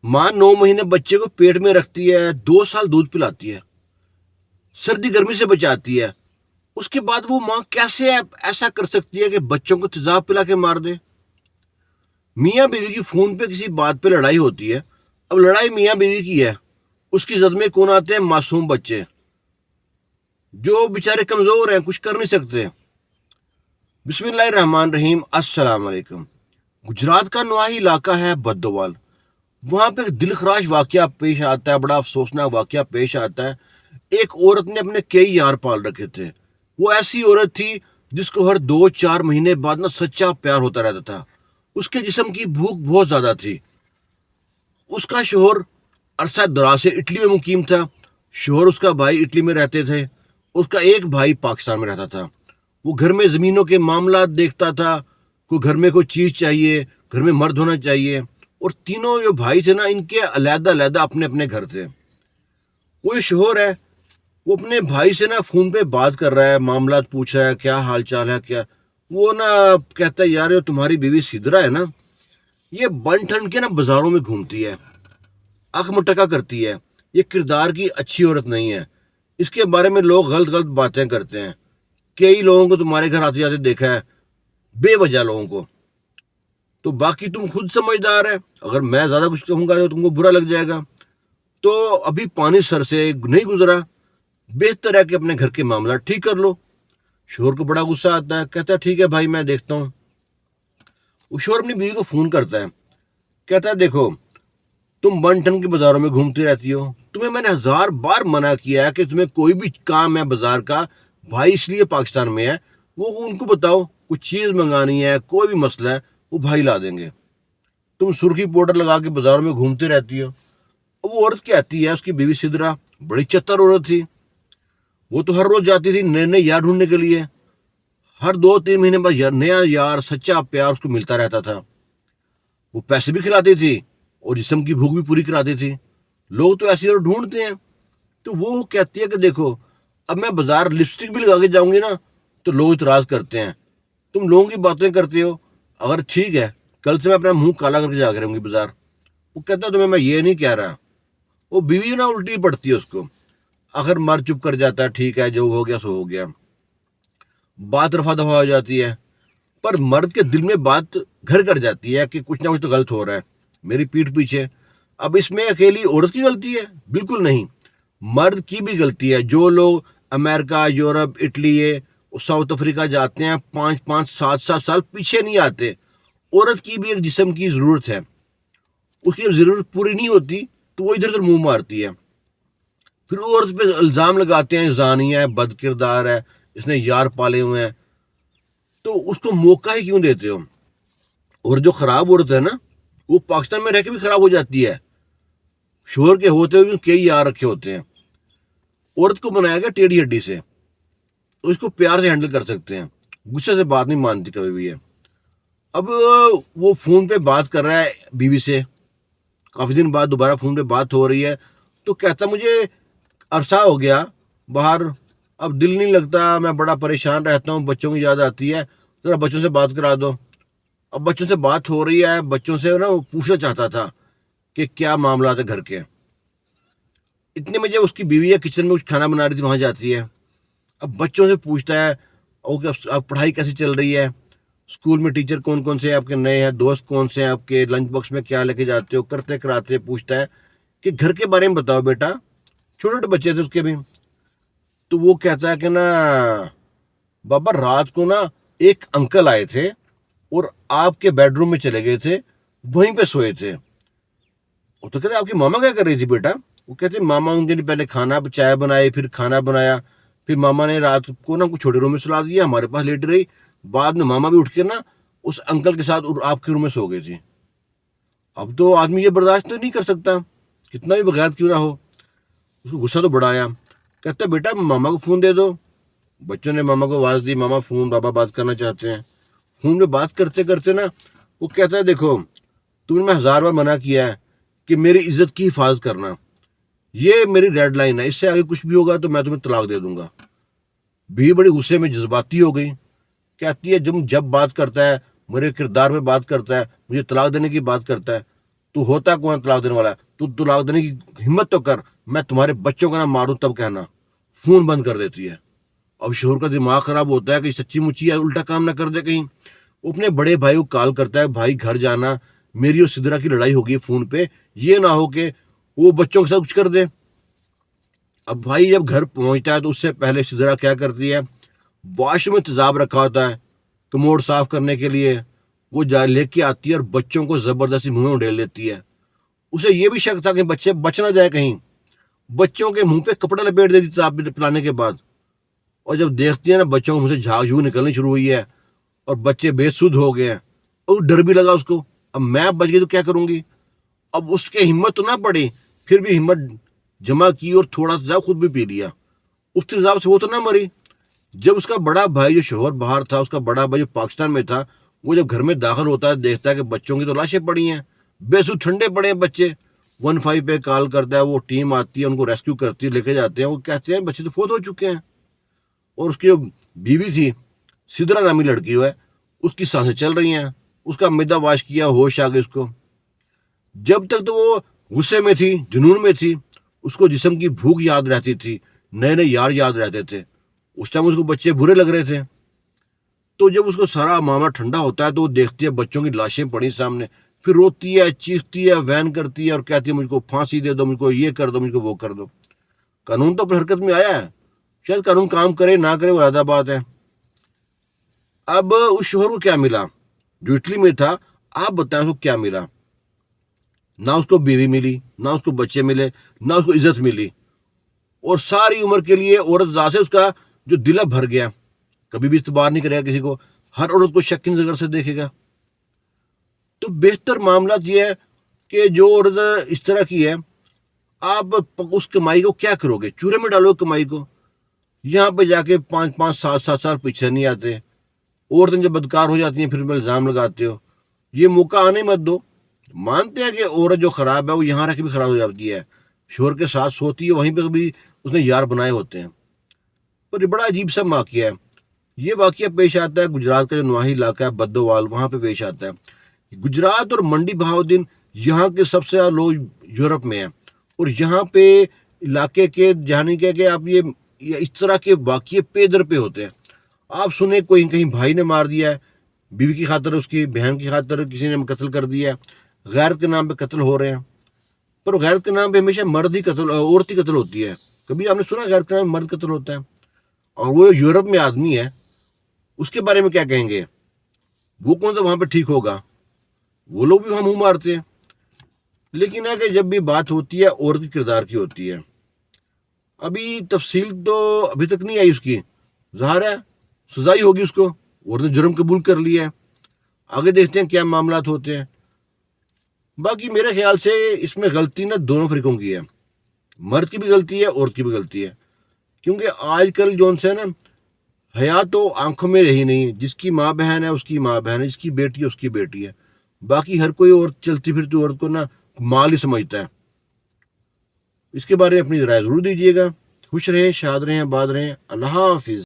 ماں 9 مہینے بچے کو پیٹ میں رکھتی ہے، 2 سال دودھ پلاتی ہے، سردی گرمی سے بچاتی ہے، اس کے بعد وہ ماں کیسے ایسا کر سکتی ہے کہ بچوں کو تیزاب پلا کے مار دے؟ میاں بیوی کی فون پہ کسی بات پہ لڑائی ہوتی ہے، اب لڑائی میاں بیوی کی ہے، اس کی زد میں کون آتے ہیں؟ معصوم بچے جو بیچارے کمزور ہیں، کچھ کر نہیں سکتے۔ بسم اللہ الرحمن الرحیم، السلام علیکم۔ گجرات کا نواحی علاقہ ہے بدوال، وہاں پہ ایک دل خراش واقعہ پیش آتا ہے، بڑا افسوسناک واقعہ پیش آتا ہے۔ ایک عورت نے اپنے کئی یار پال رکھے تھے، وہ ایسی عورت تھی جس کو ہر 2-4 مہینے بعد نا سچا پیار ہوتا رہتا تھا، اس کے جسم کی بھوک بہت زیادہ تھی۔ اس کا شوہر عرصہ دراز سے اٹلی میں مقیم تھا، شوہر اس کا بھائی اٹلی میں رہتے تھے، اس کا ایک بھائی پاکستان میں رہتا تھا۔ وہ گھر میں زمینوں کے معاملات دیکھتا تھا، کوئی گھر میں کوئی چیز چاہیے، گھر میں مرد ہونا چاہیے، اور تینوں جو بھائی تھے نا، ان کے علیحدہ علیحدہ اپنے اپنے گھر تھے۔ وہ جو شوہر ہے، وہ اپنے بھائی سے نا فون پہ بات کر رہا ہے، معاملات پوچھ رہا ہے، کیا حال چال ہے، کیا وہ نا کہتا ہے، یار یہ تمہاری بیوی سدرا ہے نا، یہ بن ٹھن کے نا بازاروں میں گھومتی ہے، آنکھ مٹکا کرتی ہے، یہ کردار کی اچھی عورت نہیں ہے، اس کے بارے میں لوگ غلط غلط باتیں کرتے ہیں، کئی لوگوں کو تمہارے گھر آتے جاتے دیکھا ہے، بے وجہ لوگوں کو، تو باقی تم خود سمجھدار ہے، اگر میں زیادہ کچھ کہوں گا تو تم کو برا لگ جائے گا، تو ابھی پانی سر سے نہیں گزرا، بہتر ہے کہ اپنے گھر کے معاملات ٹھیک کر لو۔ شوہر کو بڑا غصہ آتا ہے، کہتا ہے ٹھیک ہے بھائی، میں دیکھتا ہوں۔ وہ شوہر اپنی بیوی کو فون کرتا ہے، کہتا ہے دیکھو، تم بن ٹھن کے بازاروں میں گھومتی رہتی ہو، تمہیں میں نے 1000 بار منع کیا ہے کہ تمہیں کوئی بھی کام ہے بازار کا، بھائی اس لیے پاکستان میں ہے، وہ ان کو بتاؤ، کچھ چیز منگانی ہے، کوئی بھی مسئلہ ہے، وہ بھائی لا دیں گے، تم سرخی پاؤڈر لگا کے بازاروں میں گھومتی رہتی ہو۔ وہ عورت کہتی ہے، اس کی بیوی سدرا بڑی چتر عورت تھی، وہ تو ہر روز جاتی تھی نئے نئے یار ڈھونڈنے کے لیے، ہر 2-3 مہینے بعد نیا یار، سچا پیار اس کو ملتا رہتا تھا، وہ پیسے بھی کھلاتی تھی اور جسم کی بھوک بھی پوری کراتی تھی، لوگ تو ایسی اور ڈھونڈتے ہیں۔ تو وہ کہتی ہے کہ دیکھو، اب میں بازار لپسٹک بھی لگا کے جاؤں گی نا تو لوگ اعتراض کرتے ہیں، تم لوگوں کی باتیں کرتے ہو، اگر ٹھیک ہے کل سے میں اپنا منہ کالا کر کے جا کے رہوں گی بازار۔ وہ کہتا ہے تمہیں میں یہ نہیں کہہ رہا، وہ بیوی نا الٹی پڑتی ہے اس کو، آخر مر چپ کر جاتا ہے، ٹھیک ہے جو ہو گیا سو ہو گیا، بات رفع دفع ہو جاتی ہے، پر مرد کے دل میں بات گھر کر جاتی ہے کہ کچھ نہ کچھ تو غلط ہو رہا ہے میری پیٹھ پیچھے۔ اب اس میں اکیلی عورت کی غلطی ہے؟ بالکل نہیں، مرد کی بھی غلطی ہے۔ جو لوگ امریکہ، یورپ، اٹلی، ساؤتھ افریقہ جاتے ہیں، 5-5 7-7 سال پیچھے نہیں آتے، عورت کی بھی ایک جسم کی ضرورت ہے، اس کی جب ضرورت پوری نہیں ہوتی تو وہ ادھر ادھر منہ مارتی ہے، پھر وہ عورت پہ الزام لگاتے ہیں، زانی ہے، بد کردار ہے، اس نے یار پالے ہوئے ہیں، تو اس کو موقع ہی کیوں دیتے ہو؟ اور جو خراب عورت ہے نا، وہ پاکستان میں رہ کے بھی خراب ہو جاتی ہے، شوہر کے ہوتے ہوئے بھی کئی یار رکھے ہوتے ہیں۔ عورت کو بنایا گیا ٹیڑھی ہڈی سے، تو اس کو پیار سے ہینڈل کر سکتے ہیں، غصے سے بات نہیں مانتی کبھی بھی ہے۔ اب وہ فون پہ بات کر رہا ہے بیوی سے، کافی دن بعد دوبارہ فون پہ بات ہو رہی ہے، تو کہتا مجھے عرصہ ہو گیا باہر، اب دل نہیں لگتا، میں بڑا پریشان رہتا ہوں، بچوں کی یاد آتی ہے، ذرا بچوں سے بات کرا دو۔ اب بچوں سے بات ہو رہی ہے، بچوں سے نا وہ پوچھنا چاہتا تھا کہ کیا معاملات ہے گھر کے، اتنے میں جب اس کی بیوی ہے کچن میں کچھ کھانا بنا رہی تھی، وہاں جاتی ہے، اب بچوں سے پوچھتا ہے اب پڑھائی کیسی چل رہی ہے، اسکول میں ٹیچر کون کون سے ہیں آپ کے نئے ہیں، دوست کون سے ہیں آپ کے، لنچ باکس میں کیا لے کے جاتے ہو، کرتے کراتے پوچھتا ہے کہ گھر کے بارے میں بتاؤ بیٹا، چھوٹے چھوٹے بچے تھے اس کے بھی۔ تو وہ کہتا ہے کہ نا بابا، رات کو نا ایک انکل آئے تھے اور آپ کے بیڈ روم میں چلے گئے تھے، وہیں پہ سوئے تھے۔ وہ تو کہتے آپ کی ماما کیا کر رہی تھی بیٹا؟ وہ کہتے ماما ان کے لیے پہلے کھانا چائے بنائی، پھر کھانا بنایا، پھر ماما نے رات کو نا کچھ چھوٹے روم میں سلا دیا، ہمارے پاس لیٹ رہی، بعد میں ماما بھی اٹھ کے نا اس انکل کے ساتھ آپ کے روم میں سو گئی تھی۔ اب تو آدمی یہ برداشت تو نہیں کر سکتا، کتنا بھی بغیر کیوں نہ ہو، اس کو غصہ تو بڑا آیا، کہتا بیٹا ماما کو فون دے دو۔ بچوں نے ماما کو آواز دی، ماما فون، بابا بات کرنا چاہتے ہیں۔ فون میں بات کرتے کرتے نا وہ کہتا ہے دیکھو، تم نے میں 1000 بار منع کیا ہے کہ میری عزت کی حفاظت کرنا، یہ میری ریڈ لائن ہے، اس سے آگے کچھ بھی ہوگا تو میں تمہیں طلاق دے دوں گا۔ بھی بڑی غصے میں جذباتی ہو گئی، کہتی ہے جب بات کرتا ہے، میرے کردار پہ بات کرتا ہے، مجھے طلاق دینے کی بات کرتا ہے، تو ہوتا کون ہے طلاق دینے والا؟ تو طلاق دینے کی ہمت تو کر، میں تمہارے بچوں کا نہ ماروں تب کہنا۔ فون بند کر دیتی ہے۔ اب شوہر کا دماغ خراب ہوتا ہے کہ سچی مچی ہے الٹا کام نہ کر دے کہیں۔ وہ اپنے بڑے بھائی کو کال کرتا ہے، بھائی گھر جانا، میری اور سدرا کی لڑائی ہوگی فون پہ، یہ نہ ہو کہ وہ بچوں کے ساتھ کچھ کر دے۔ اب بھائی جب گھر پہنچتا ہے تو اس سے پہلے سدرا کیا کرتی ہے، واش روم میں تیزاب رکھا ہوتا ہے کموڈ صاف کرنے کے لیے، وہ جا لے کے آتی ہے اور بچوں کو زبردستی منہ میں ڈال دیتی ہے۔ اسے یہ بھی شک تھا کہ بچے بچ نہ جائے کہیں، بچوں کے منہ پہ کپڑا لپیٹ دیتی تیزاب پلانے کے بعد، اور جب دیکھتی ہے نا بچوں کو منہ سے جھاگ جھوگ نکلنی شروع ہوئی ہے اور بچے بے سدھ ہو گئے ہیں، اور ڈر بھی لگا اس کو، اب میں بچ گئی تو کیا کروں گی۔ اب اس کے ہمت تو نہ پڑی، پھر بھی ہمت جمع کی اور تھوڑا تیزاب خود بھی پی لیا۔ اس تیزاب سے وہ تو نہ مری۔ جب اس کا بڑا بھائی جو شوہر باہر تھا، اس کا بڑا بھائی جو پاکستان میں تھا، وہ جب گھر میں داخل ہوتا ہے دیکھتا ہے کہ بچوں کی تو لاشیں پڑی ہیں، بے سود ٹھنڈے پڑے ہیں بچے، 15 پہ کال کرتا ہے، وہ ٹیم آتی ہے، ان کو ریسکیو کرتی ہے، لے کے جاتے ہیں، وہ کہتے ہیں بچے تو فوت ہو چکے ہیں۔ اور اس کی جو بیوی تھی، سدرا نامی لڑکی ہے، اس کی سانسیں چل رہی ہیں، اس کا معدہ واش کیا، ہوش آ گئی اس کو۔ جب تک تو وہ غصے میں تھی، جنون میں تھی، اس کو جسم کی بھوک یاد رہتی تھی، نئے نئے یار یاد رہتے تھے، اس ٹائم اس کو بچے برے لگ رہے تھے۔ تو جب اس کو سارا معاملہ ٹھنڈا ہوتا ہے تو وہ دیکھتی ہے بچوں کی لاشیں پڑی سامنے، پھر روتی ہے، چیختی ہے، وین کرتی ہے اور کہتی ہے مجھ کو پھانسی دے دو، مجھ کو یہ کر دو، مجھ کو وہ کر دو۔ قانون تو اپنی حرکت میں آیا ہے، شاید قانون کام کرے نہ کرے وہ علیحدہ بات ہے۔ اب اس شوہر کو کیا ملا جو اٹلی میں تھا؟ آپ بتائیں اس کو کیا ملا؟ نہ اس کو بیوی ملی، نہ اس کو بچے ملے، نہ اس کو عزت ملی، اور ساری عمر کے لیے عورت ذات سے اس کا جو دل بھر گیا، کبھی بھی اعتبار نہیں کرے گا کسی کو، ہر عورت کو شک کی نظر سے دیکھے گا۔ تو بہتر معاملات یہ ہے کہ جو عورت اس طرح کی ہے، آپ اس کمائی کو کیا کرو گے؟ چورے میں ڈالو کمائی کو، یہاں پہ جا کے 5-5 7 7 سال پیچھے نہیں آتے، عورتیں جب بدکار ہو جاتی ہیں پھر بھی الزام لگاتے ہو، یہ موقع آنے مت دو۔ مانتے ہیں کہ عورت جو خراب ہے وہ یہاں رہ کے بھی خراب ہو جاتی ہے، شوہر کے ساتھ سوتی ہے، وہیں پہ بھی اس نے یار بنائے ہوتے ہیں۔ پر یہ بڑا عجیب سا واقعہ ہے۔ یہ واقعہ پیش آتا ہے گجرات کا جو نواحی علاقہ ہے بدوال، وہاں پہ پیش آتا ہے۔ گجرات اور منڈی بہاؤدین یہاں کے سب سے زیادہ لوگ یورپ میں ہیں، اور یہاں پہ علاقے کے جہانی کہ آپ یہ اس طرح کے واقعے پے در پہ ہوتے ہیں۔ آپ سنیں کوئی کہیں بھائی نے مار دیا ہے، بیوی کی خاطر، اس کی بہن کی خاطر کسی نے قتل کر دیا ہے، غیرت کے نام پہ قتل ہو رہے ہیں۔ پر غیرت کے نام پہ ہمیشہ مرد ہی قتل، عورت ہی قتل ہوتی ہے۔ کبھی آپ نے سنا غیرت کے نام پہ مرد قتل ہوتا ہے؟ اور وہ یورپ میں آدمی ہے، اس کے بارے میں کیا کہیں گے؟ وہ کون سا وہاں پہ ٹھیک ہوگا؟ وہ لوگ بھی وہاں منہ مارتے ہیں۔ لیکن ہے کہ جب بھی بات ہوتی ہے عورت کے کردار کی ہوتی ہے، ابھی تفصیل تو ابھی تک نہیں آئی اس کی، ظاہر ہے سزا ہی ہوگی اس کو، عورت نے جرم قبول کر لیا ہے، آگے دیکھتے ہیں کیا معاملات ہوتے ہیں۔ باقی میرے خیال سے اس میں غلطی نہ دونوں فریقوں کی ہے، مرد کی بھی غلطی ہے، عورت کی بھی غلطی ہے، کیونکہ آج کل جو سے نا حیا تو آنکھوں میں رہی نہیں، جس کی ماں بہن ہے اس کی ماں بہن ہے، جس کی بیٹی ہے اس کی بیٹی ہے، باقی ہر کوئی عورت چلتی پھرتی عورت کو نا مال ہی سمجھتا ہے۔ اس کے بارے میں اپنی رائے ضرور دیجیے گا۔ خوش رہیں، شاد رہیں، آباد رہیں۔ اللہ حافظ۔